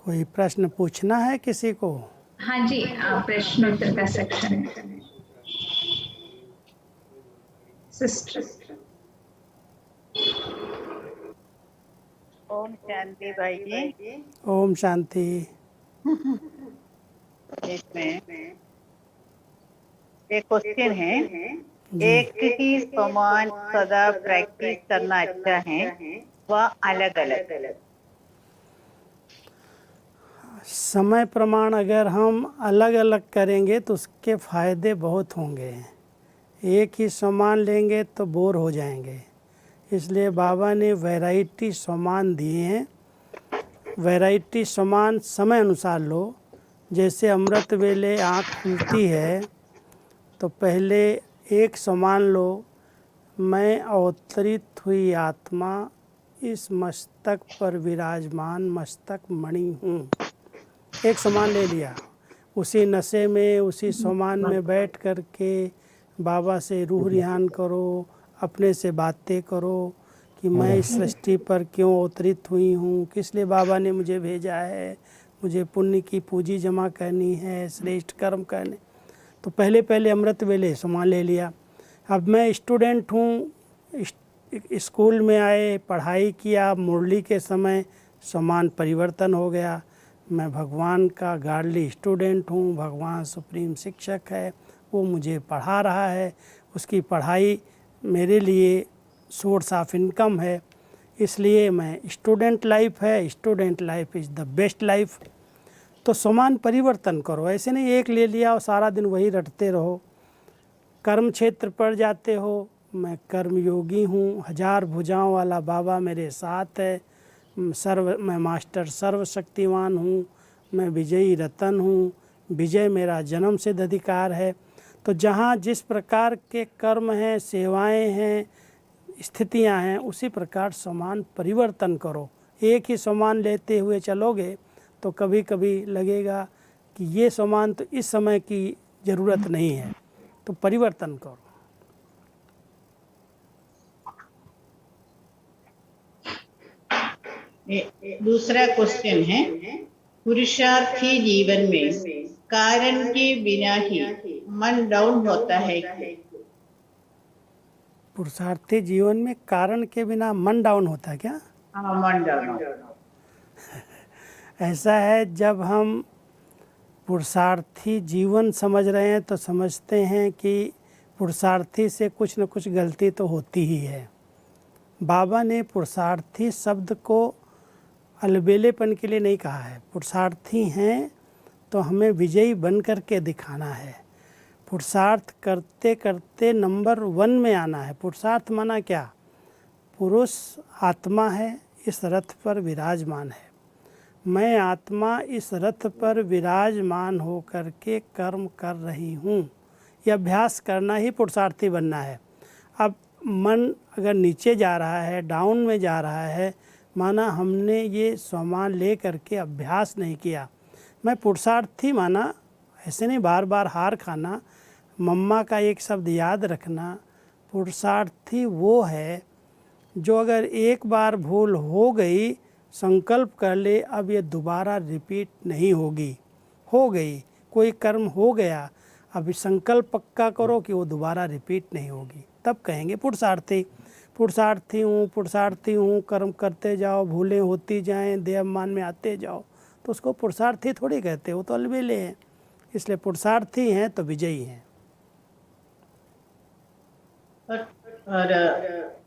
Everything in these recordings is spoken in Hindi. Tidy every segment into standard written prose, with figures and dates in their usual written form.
कोई प्रश्न पूछना है किसी को? हाँ जी, प्रश्न उत्तर का सेक्शन है। सिस्टर। ओम शांति भाई जी। ओम शांति। इसमें एक क्वेश्चन है, जी। एक ही समान सदा प्रैक्टिस करना अच्छा है व अलग अलग? समय प्रमाण अगर हम अलग अलग करेंगे तो उसके फ़ायदे बहुत होंगे। एक ही सामान लेंगे तो बोर हो जाएंगे, इसलिए बाबा ने वैरायटी सामान दिए हैं। वैरायटी सामान समय अनुसार लो। जैसे अमृत वेले आँख खुलती है तो पहले एक सामान लो, मैं अवतरित हुई आत्मा इस मस्तक पर विराजमान मस्तक मणि हूँ। एक सामान ले लिया, उसी नशे में उसी सामान में बैठ कर के बाबा से रूह रिहान करो, अपने से बातें करो कि मैं इस सृष्टि पर क्यों अवतरित हुई हूँ, किस लिए बाबा ने मुझे भेजा है, मुझे पुण्य की पूंजी जमा करनी है, श्रेष्ठ कर्म करने। तो पहले पहले अमृत वेले सामान ले लिया। अब मैं स्टूडेंट हूँ, स्कूल में आए, पढ़ाई किया, मुरली के समय सामान परिवर्तन हो गया। मैं भगवान का गार्डली स्टूडेंट हूँ, भगवान सुप्रीम शिक्षक है, वो मुझे पढ़ा रहा है, उसकी पढ़ाई मेरे लिए सोर्स ऑफ इनकम है, इसलिए मैं स्टूडेंट लाइफ है, student life is the best life. तो सामान परिवर्तन करो, ऐसे नहीं एक ले लिया और सारा दिन वही रटते रहो। कर्म क्षेत्र पर जाते हो, मैं कर्मयोगी हूँ, 1000 भुजाओं वाला बाबा मेरे साथ है, मैं मास्टर सर्वशक्तिमान हूँ, मैं विजयी रतन हूँ, विजय मेरा जन्म सिद्ध अधिकार है। तो जहाँ जिस प्रकार के कर्म हैं, सेवाएं हैं, स्थितियां हैं, उसी प्रकार सामान परिवर्तन करो। एक ही सामान लेते हुए चलोगे तो कभी कभी लगेगा कि ये सामान तो इस समय की ज़रूरत नहीं है, तो परिवर्तन करो। दूसरा क्वेश्चन है, पुरुषार्थी जीवन में कारण के बिना ही मन डाउन होता है क्या? पुरुषार्थी जीवन में कारण के बिना मन डाउन होता है क्या? हाँ, मन डाउन। ऐसा है, जब हम पुरुषार्थी जीवन समझ रहे हैं तो समझते हैं कि पुरुषार्थी से कुछ न कुछ गलती तो होती ही है। बाबा ने पुरुषार्थी शब्द को अलबेलेपन के लिए नहीं कहा है। पुरुषार्थी हैं तो हमें विजयी बन कर के दिखाना है। पुरुषार्थ करते करते नंबर 1 में आना है। पुरुषार्थ माना क्या? पुरुष आत्मा है, इस रथ पर विराजमान है। मैं आत्मा इस रथ पर विराजमान हो कर के कर्म कर रही हूँ। ये अभ्यास करना ही पुरुषार्थी बनना है। अब मन अगर नीचे जा रहा है, डाउन में जा रहा है, माना हमने ये सामान ले करके अभ्यास नहीं किया। मैं पुरुषार्थी माना ऐसे नहीं बार बार हार खाना। मम्मा का एक शब्द याद रखना, पुरुषार्थी वो है जो अगर एक बार भूल हो गई, संकल्प कर ले अब ये दोबारा रिपीट नहीं होगी। हो गई, कोई कर्म हो गया, अभी संकल्प पक्का करो कि वो दोबारा रिपीट नहीं होगी, तब कहेंगे पुरुषार्थी। पुरुषार्थी हूँ, पुरुषार्थी हूँ, कर्म करते जाओ, भूलें होती जाएं, देहमान में आते जाओ, तो उसको पुरुषार्थी थोड़ी कहते, वो तो अलबेले हैं। इसलिए पुरुषार्थी हैं तो विजयी हैं। और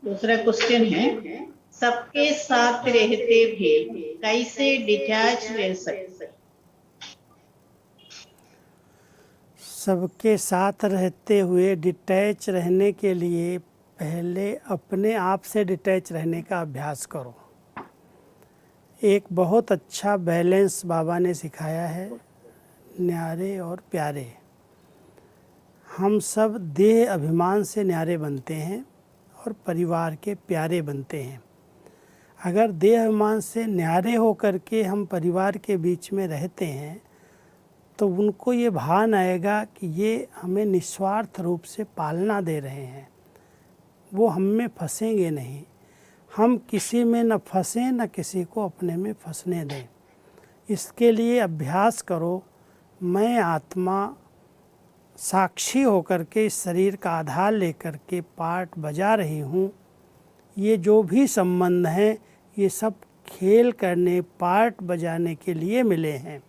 दूसरा क्वेश्चन है, सबके साथ रहते भी कैसे डिटैच रह सकते? सबके साथ रहते हुए डिटैच रहने के लिए पहले अपने आप से डिटैच रहने का अभ्यास करो। एक बहुत अच्छा बैलेंस बाबा ने सिखाया है, न्यारे और प्यारे। हम सब देह अभिमान से न्यारे बनते हैं और परिवार के प्यारे बनते हैं। अगर देह अभिमान से न्यारे होकर के हम परिवार के बीच में रहते हैं तो उनको ये भान आएगा कि ये हमें निस्वार्थ रूप से पालना दे रहे हैं, वो हम में फंसेंगे नहीं। हम किसी में न फंसें, न किसी को अपने में फंसने दें। इसके लिए अभ्यास करो, मैं आत्मा साक्षी होकर के इस शरीर का आधार लेकर के पार्ट बजा रही हूँ। ये जो भी संबंध हैं ये सब खेल करने, पार्ट बजाने के लिए मिले हैं।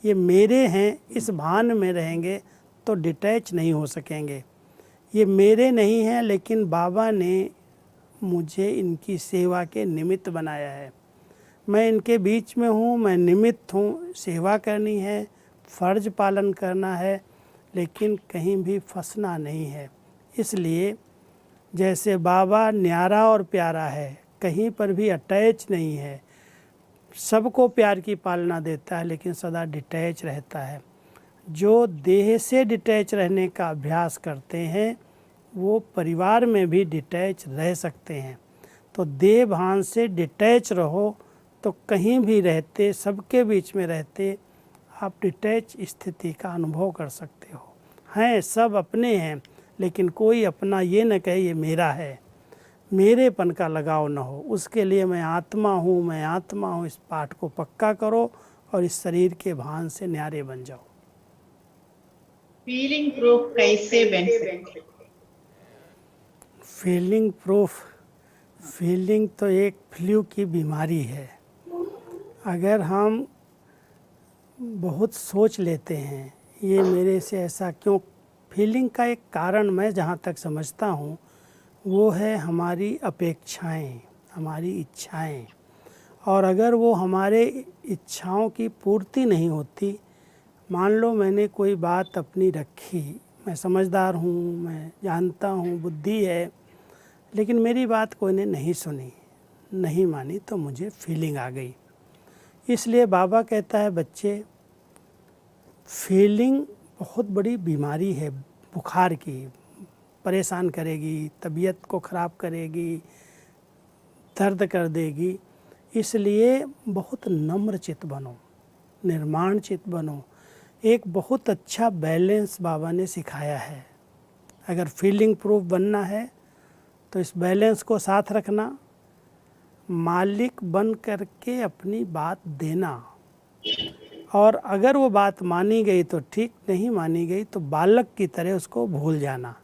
ये मेरे हैं, इस भान में रहेंगे तो डिटैच नहीं हो सकेंगे। ये मेरे नहीं हैं, लेकिन बाबा ने मुझे इनकी सेवा के निमित्त बनाया है। मैं इनके बीच में हूँ, मैं निमित्त हूँ, सेवा करनी है, फ़र्ज पालन करना है, लेकिन कहीं भी फंसना नहीं है। इसलिए जैसे बाबा न्यारा और प्यारा है, कहीं पर भी अटैच नहीं है, सबको प्यार की पालना देता है, लेकिन सदा डिटैच रहता है। जो देह से डिटैच रहने का अभ्यास करते हैं वो परिवार में भी डिटैच रह सकते हैं। तो देह भान से डिटैच रहो तो कहीं भी रहते, सबके बीच में रहते, आप डिटैच स्थिति का अनुभव कर सकते हो। हैं सब अपने हैं, लेकिन कोई अपना ये न कहे ये मेरा है, मेरेपन का लगाव न हो। उसके लिए मैं आत्मा हूँ, मैं आत्मा हूँ, इस पाठ को पक्का करो और इस शरीर के भान से न्यारे बन जाओ। फीलिंग प्रूफ कैसे बन सकते? फीलिंग प्रूफ, फीलिंग तो एक फ्लू की बीमारी है। अगर हम बहुत सोच लेते हैं ये मेरे से ऐसा क्यों, फीलिंग का एक कारण मैं जहाँ तक समझता हूँ वो है हमारी अपेक्षाएं, हमारी इच्छाएं। और अगर वो हमारे इच्छाओं की पूर्ति नहीं होती, मान लो मैंने कोई बात अपनी रखी, मैं समझदार हूँ, मैं जानता हूँ, बुद्धि है, लेकिन मेरी बात कोई ने नहीं सुनी, नहीं मानी, तो मुझे फीलिंग आ गई। इसलिए बाबा कहता है बच्चे, फीलिंग बहुत बड़ी बीमारी है, बुखार की, परेशान करेगी, तबीयत को ख़राब करेगी, दर्द कर देगी। इसलिए बहुत नम्र चित्त बनो, निर्माण चित्त बनो। एक बहुत अच्छा बैलेंस बाबा ने सिखाया है। अगर फीलिंग प्रूफ बनना है तो इस बैलेंस को साथ रखना, मालिक बन करके अपनी बात देना, और अगर वो बात मानी गई तो ठीक, नहीं मानी गई तो बालक की तरह उसको भूल जाना।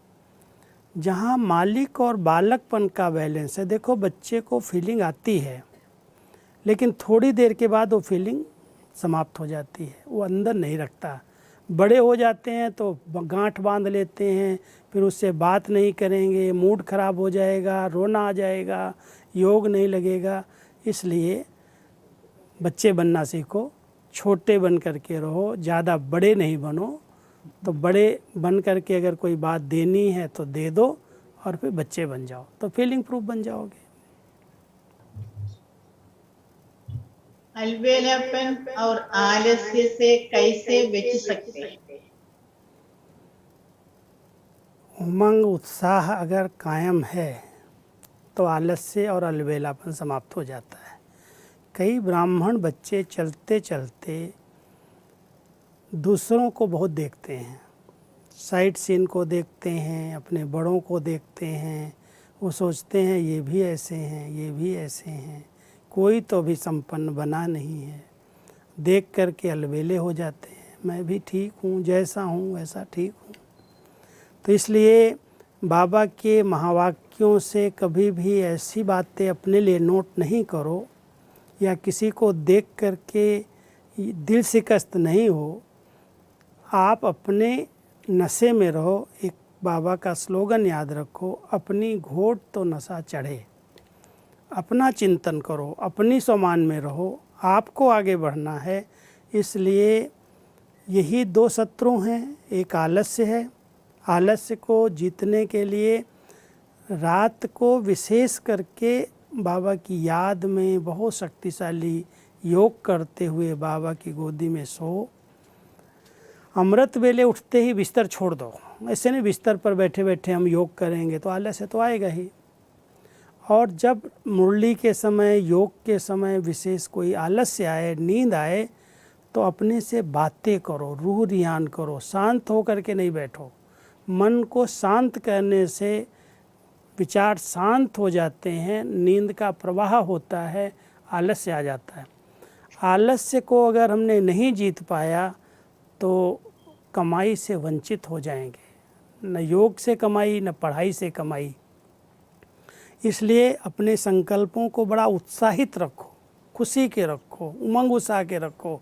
जहाँ मालिक और बालकपन का बैलेंस है, देखो बच्चे को फीलिंग आती है लेकिन थोड़ी देर के बाद वो फीलिंग समाप्त हो जाती है, वो अंदर नहीं रखता। बड़े हो जाते हैं तो गांठ बांध लेते हैं, फिर उससे बात नहीं करेंगे, मूड ख़राब हो जाएगा, रोना आ जाएगा, योग नहीं लगेगा। इसलिए बच्चे बनना सीखो, छोटे बन करके रहो, ज़्यादा बड़े नहीं बनो। तो बड़े बन करके अगर कोई बात देनी है तो दे दो और फिर बच्चे बन जाओ, तो फीलिंग प्रूफ बन जाओगे। अलबेलापन और आलस्य से कैसे बच सकते हैं? उमंग उत्साह अगर कायम है तो आलस्य और अलबेलापन समाप्त हो जाता है। कई ब्राह्मण बच्चे चलते चलते दूसरों को बहुत देखते हैं, साइट सीन को देखते हैं, अपने बड़ों को देखते हैं, वो सोचते हैं ये भी ऐसे हैं, ये भी ऐसे हैं, कोई तो भी संपन्न बना नहीं है। देख करके अलबेले हो जाते हैं, मैं भी ठीक हूँ, जैसा हूँ वैसा ठीक हूँ। तो इसलिए बाबा के महावाक्यों से कभी भी ऐसी बातें अपने लिए नोट नहीं करो, या किसी को देख करके दिल शिकस्त नहीं हो। आप अपने नशे में रहो। एक बाबा का स्लोगन याद रखो, अपनी घोट तो नशा चढ़े। अपना चिंतन करो, अपनी सम्मान में रहो, आपको आगे बढ़ना है। इसलिए यही दो शत्रु हैं, एक आलस्य है। आलस्य को जीतने के लिए रात को विशेष करके बाबा की याद में बहुत शक्तिशाली योग करते हुए बाबा की गोदी में सो। अमृत वेले उठते ही बिस्तर छोड़ दो। ऐसे नहीं बिस्तर पर बैठे बैठे हम योग करेंगे तो आलस्य तो आएगा ही। और जब मुरली के समय, योग के समय विशेष कोई आलस्य आए, नींद आए, तो अपने से बातें करो, रूह रियान करो, शांत होकर के नहीं बैठो। मन को शांत करने से विचार शांत हो जाते हैं, नींद का प्रवाह होता है, आलस्य आ जाता है। आलस्य को अगर हमने नहीं जीत पाया तो कमाई से वंचित हो जाएंगे, न योग से कमाई न पढ़ाई से कमाई। इसलिए अपने संकल्पों को बड़ा उत्साहित रखो, खुशी के रखो, उमंग उत्साह के रखो।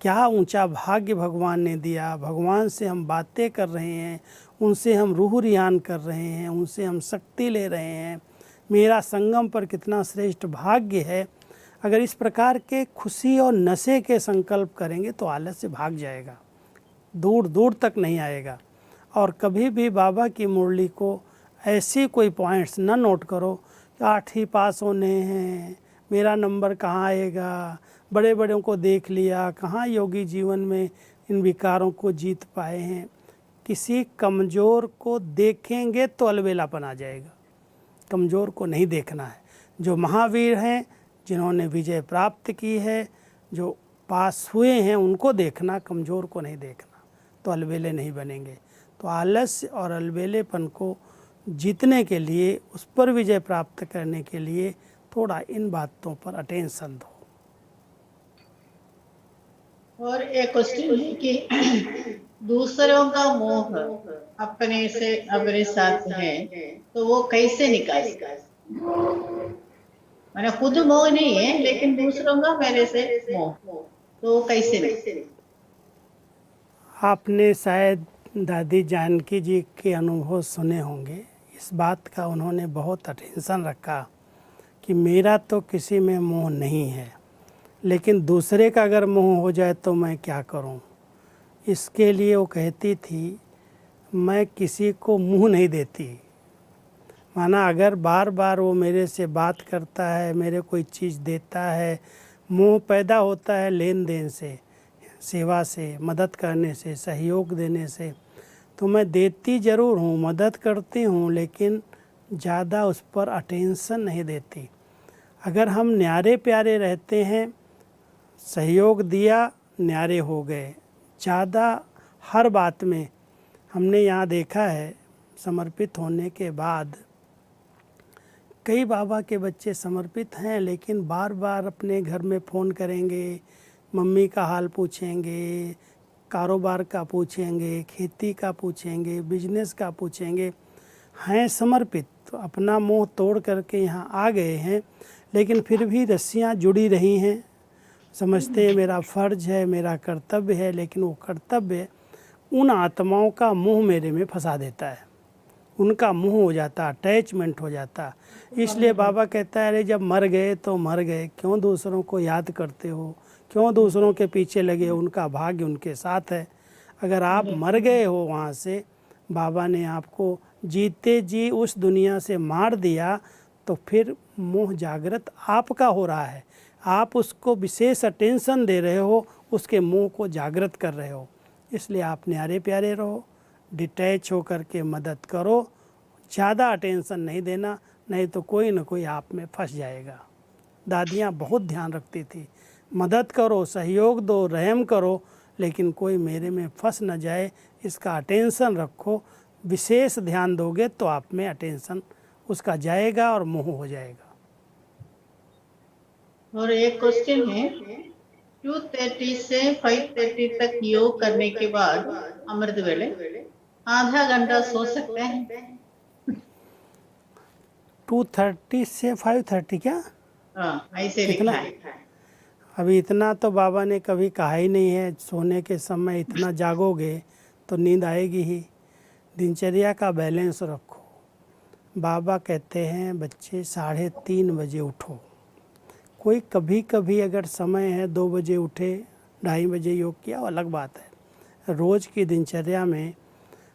क्या ऊंचा भाग्य भगवान ने दिया, भगवान से हम बातें कर रहे हैं, उनसे हम रूह रियान कर रहे हैं, उनसे हम शक्ति ले रहे हैं, मेरा संगम पर कितना श्रेष्ठ भाग्य है। अगर इस प्रकार के खुशी और नशे के संकल्प करेंगे तो आलस्य भाग जाएगा, दूर दूर तक नहीं आएगा। और कभी भी बाबा की मुरली को ऐसी कोई पॉइंट्स न नोट करो कि 8 पास होने हैं, मेरा नंबर कहाँ आएगा, बड़े बड़ों को देख लिया, कहाँ योगी जीवन में इन विकारों को जीत पाए हैं। किसी कमज़ोर को देखेंगे तो अलबेलापन आ जाएगा, कमज़ोर को नहीं देखना है। जो महावीर हैं, जिन्होंने विजय प्राप्त की है, जो पास हुए हैं, उनको देखना, कमज़ोर को नहीं देखना, तो अलबेले नहीं बनेंगे। तो आलस्य और अलबेलेपन को जीतने के लिए, उस पर विजय प्राप्त करने के लिए थोड़ा इन बातों पर अटेंशन दो। और एक क्वेश्चन है कि दूसरों का मोह अपने से अपने साथ है तो वो कैसे निकाले? मैंने खुद मोह नहीं है लेकिन दूसरों का मेरे से मोह, तो वो कैसे निकाले? आपने शायद दादी जानकी जी के अनुभव सुने होंगे। इस बात का उन्होंने बहुत अटेंशन रखा कि मेरा तो किसी में मोह नहीं है, लेकिन दूसरे का अगर मोह हो जाए तो मैं क्या करूं। इसके लिए वो कहती थी, मैं किसी को मुंह नहीं देती। माना अगर बार बार वो मेरे से बात करता है, मेरे कोई चीज़ देता है, मोह पैदा होता है लेन देन से, सेवा से, मदद करने से, सहयोग देने से, तो मैं देती ज़रूर हूँ, मदद करती हूँ, लेकिन ज़्यादा उस पर अटेंशन नहीं देती। अगर हम न्यारे प्यारे रहते हैं, सहयोग दिया, न्यारे हो गए। ज़्यादा हर बात में हमने यहाँ देखा है, समर्पित होने के बाद कई बाबा के बच्चे समर्पित हैं, लेकिन बार बार अपने घर में फ़ोन करेंगे, मम्मी का हाल पूछेंगे, कारोबार का पूछेंगे, खेती का पूछेंगे, बिजनेस का पूछेंगे। हैं समर्पित, तो अपना मोह तोड़ करके यहाँ आ गए हैं, लेकिन फिर भी रस्सियाँ जुड़ी रही हैं। समझते हैं मेरा फ़र्ज़ है, मेरा कर्तव्य है, लेकिन वो कर्तव्य उन आत्माओं का मोह मेरे में फंसा देता है, उनका मोह हो जाता, अटैचमेंट हो जाता। इसलिए बाबा कहता है, अरे जब मर गए तो मर गए, क्यों दूसरों को याद करते हो, क्यों दूसरों के पीछे लगे हो, उनका भाग्य उनके साथ है। अगर आप मर गए हो वहाँ से, बाबा ने आपको जीते जी उस दुनिया से मार दिया, तो फिर मोह जागृत आपका हो रहा है, आप उसको विशेष अटेंशन दे रहे हो, उसके मोह को जागृत कर रहे हो। इसलिए आप न्यारे प्यारे रहो, डिटैच होकर के मदद करो, ज़्यादा अटेंशन नहीं देना, नहीं तो कोई न कोई आप में फंस जाएगा। दादियाँ बहुत ध्यान रखती थी, मदद करो, सहयोग दो, रहम करो, लेकिन कोई मेरे में फंस न जाए, इसका अटेंशन रखो। विशेष ध्यान दोगे तो आप में अटेंशन उसका जाएगा और मोह हो जाएगा। और एक क्वेश्चन है, 2:30 से 5:30 तक योग करने के बाद अमृत वेले आधा घंटा सो सकते हैं? 2:30 से 5:30 क्या? हाँ, ऐसे कितना? लिखा है। अभी इतना तो बाबा ने कभी कहा ही नहीं है। सोने के समय इतना जागोगे तो नींद आएगी ही। दिनचर्या का बैलेंस रखो। बाबा कहते हैं बच्चे 3:30 बजे उठो। कोई कभी कभी अगर समय है 2 बजे उठे, 2:30 बजे योग किया, अलग बात है। रोज़ की दिनचर्या में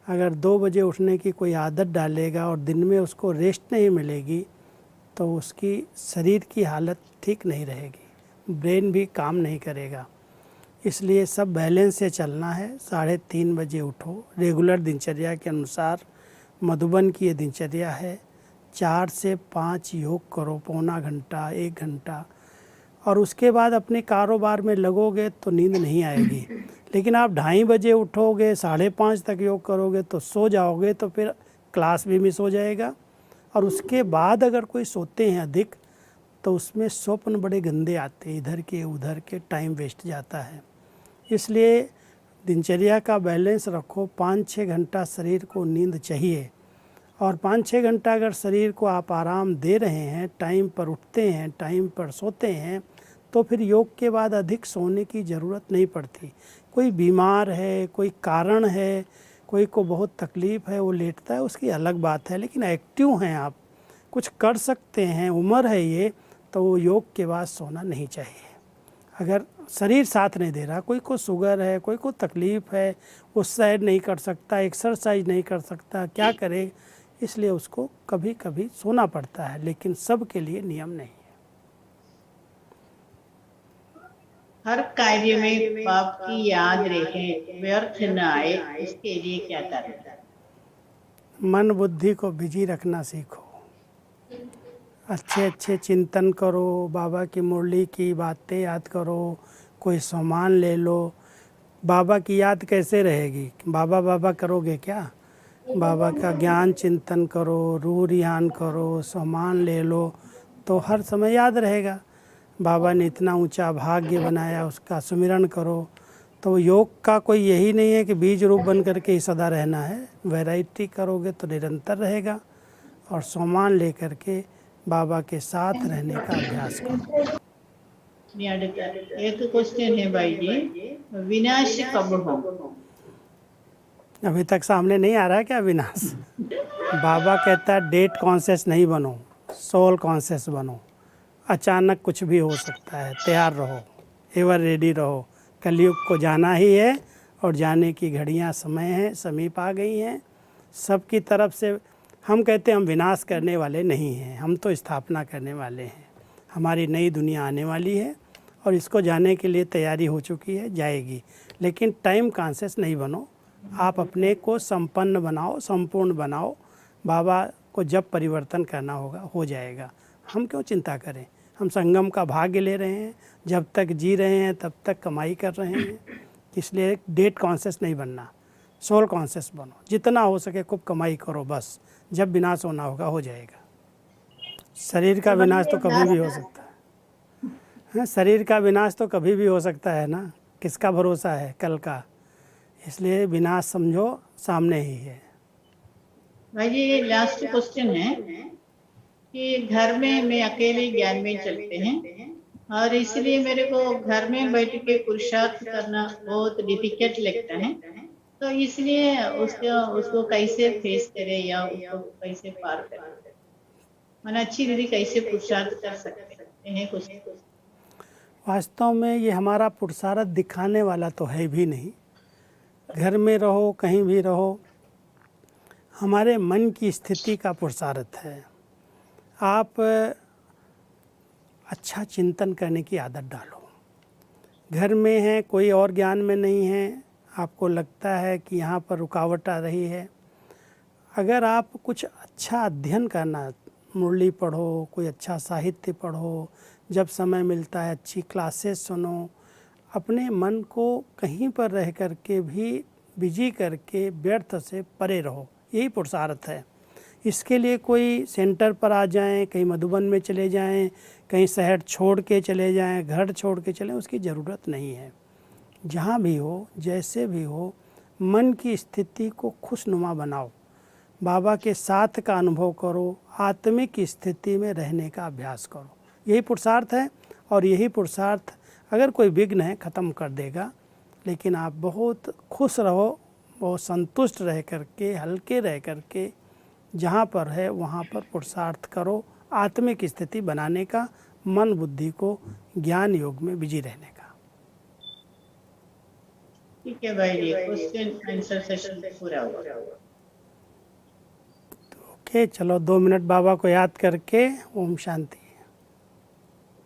अगर 2 बजे उठने की कोई आदत डालेगा और दिन में उसको रेस्ट नहीं मिलेगी, तो उसकी शरीर की हालत ठीक नहीं रहेगी, ब्रेन भी काम नहीं करेगा। इसलिए सब बैलेंस से चलना है। 3:30 बजे उठो, रेगुलर दिनचर्या के अनुसार। मधुबन की ये दिनचर्या है। 4 से 5 योग करो, पौना घंटा, 1 घंटा, और उसके बाद अपने कारोबार में लगोगे तो नींद नहीं आएगी। लेकिन आप 2:30 बजे उठोगे, 5:30 तक योग करोगे तो सो जाओगे, तो फिर क्लास भी मिस हो जाएगा। और उसके बाद अगर कोई सोते हैं अधिक, तो उसमें स्वप्न बड़े गंदे आते हैं, इधर के उधर के, टाइम वेस्ट जाता है। इसलिए दिनचर्या का बैलेंस रखो। 5-6 घंटा शरीर को नींद चाहिए, और 5-6 घंटा अगर शरीर को आप आराम दे रहे हैं, टाइम पर उठते हैं, टाइम पर सोते हैं, तो फिर योग के बाद अधिक सोने की ज़रूरत नहीं पड़ती। कोई बीमार है, कोई कारण है, कोई को बहुत तकलीफ़ है, वो लेटता है, उसकी अलग बात है, लेकिन एक्टिव हैं आप, कुछ कर सकते हैं, उम्र है ये, तो वो योग के बाद सोना नहीं चाहिए। अगर शरीर साथ नहीं दे रहा, कोई को शुगर है, कोई को तकलीफ़ है, वो सैर नहीं कर सकता, एक्सरसाइज नहीं कर सकता, क्या करे, इसलिए उसको कभी कभी सोना पड़ता है, लेकिन सब के लिए नियम नहीं है। हर कार्य में पाप की याद रहे, व्यर्थ न आए, इसके लिए क्या करना? मन बुद्धि को बिजी रखना सीखो, अच्छे अच्छे चिंतन करो, बाबा की मुरली की बातें याद करो, कोई सामान ले लो। बाबा की याद कैसे रहेगी? बाबा बाबा करोगे क्या? बाबा का ज्ञान चिंतन करो, रूह रियान करो, सामान ले लो, तो हर समय याद रहेगा। बाबा ने इतना ऊंचा भाग्य बनाया, उसका सुमिरन करो। तो योग का कोई यही नहीं है कि बीज रूप बन करके ही सदा रहना है, वैरायटी करोगे तो निरंतर रहेगा। और सामान ले करके बाबा के साथ रहने का अभ्यास करो। एक क्वेश्चन है भाई जी, विनाश कब हो? अभी तक सामने नहीं आ रहा है क्या विनाश? बाबा कहता है डेट कॉन्शियस नहीं बनो, सोल कॉन्शियस बनो। अचानक कुछ भी हो सकता है, तैयार रहो, एवर रेडी रहो। कलयुग को जाना ही है, और जाने की घड़ियां समय है, समीप आ गई हैं सबकी तरफ से। हम कहते हैं हम विनाश करने वाले नहीं हैं, हम तो स्थापना करने वाले हैं। हमारी नई दुनिया आने वाली है, और इसको जाने के लिए तैयारी हो चुकी है, जाएगी। लेकिन टाइम कॉन्शियस नहीं बनो, आप अपने को संपन्न बनाओ, संपूर्ण बनाओ। बाबा को जब परिवर्तन करना होगा हो जाएगा। हम क्यों चिंता करें? हम संगम का भाग्य ले रहे हैं, जब तक जी रहे हैं तब तक कमाई कर रहे हैं। इसलिए डेट कॉन्शियस नहीं बनना, सोल कॉन्शियस बनो। जितना हो सके खूब कमाई करो, बस जब विनाश होना होगा हो जाएगा। शरीर का विनाश तो कभी भी हो सकता है, शरीर का विनाश तो कभी भी हो सकता है ना, किसका भरोसा है कल का? इसलिए विनाश समझो सामने ही है। भाई जी, ये लास्ट क्वेश्चन है कि घर में मैं अकेले ज्ञान में चलते हैं, और इसलिए मेरे को घर में बैठ के पुरुषार्थ करना बहुत डिफिकल्ट लगता है। तो इसलिए उसको कैसे फेस करें, या उसको कैसे पार करें? मन अच्छी दीदी कैसे पुरुषार्थ कर सकते हैं कुछ? वास्तव में ये हमारा पुरुषार्थ दिखाने वाला तो है भी नहीं। घर में रहो, कहीं भी रहो, हमारे मन की स्थिति का पुरुषार्थ है। आप अच्छा चिंतन करने की आदत डालो। घर में है, कोई और ज्ञान में नहीं है, आपको लगता है कि यहाँ पर रुकावट आ रही है, अगर आप कुछ अच्छा अध्ययन करना, मुरली पढ़ो, कोई अच्छा साहित्य पढ़ो, जब समय मिलता है अच्छी क्लासेस सुनो, अपने मन को कहीं पर रह कर के भी बिजी करके व्यर्थ से परे रहो, यही पुरुषार्थ है। इसके लिए कोई सेंटर पर आ जाएं, कहीं मधुबन में चले जाएं, कहीं शहर छोड़ के चले जाएं, घर छोड़ के चलें, उसकी ज़रूरत नहीं है। जहाँ भी हो, जैसे भी हो, मन की स्थिति को खुशनुमा बनाओ, बाबा के साथ का अनुभव करो, आत्मिक स्थिति में रहने का अभ्यास करो। यही पुरुषार्थ है, और यही पुरुषार्थ अगर कोई विघ्न है ख़त्म कर देगा। लेकिन आप बहुत खुश रहो, बहुत संतुष्ट रह करके, हल्के रह करके, जहाँ पर है वहाँ पर पुरुषार्थ करो, आत्मिक स्थिति बनाने का, मन बुद्धि को ज्ञान योग में बिजी रहने का। ठीक है भाई जी, क्वेश्चन आंसर सेशन पूरा हुआ। ओके, चलो 2 मिनट बाबा को याद करके। ओम शांति।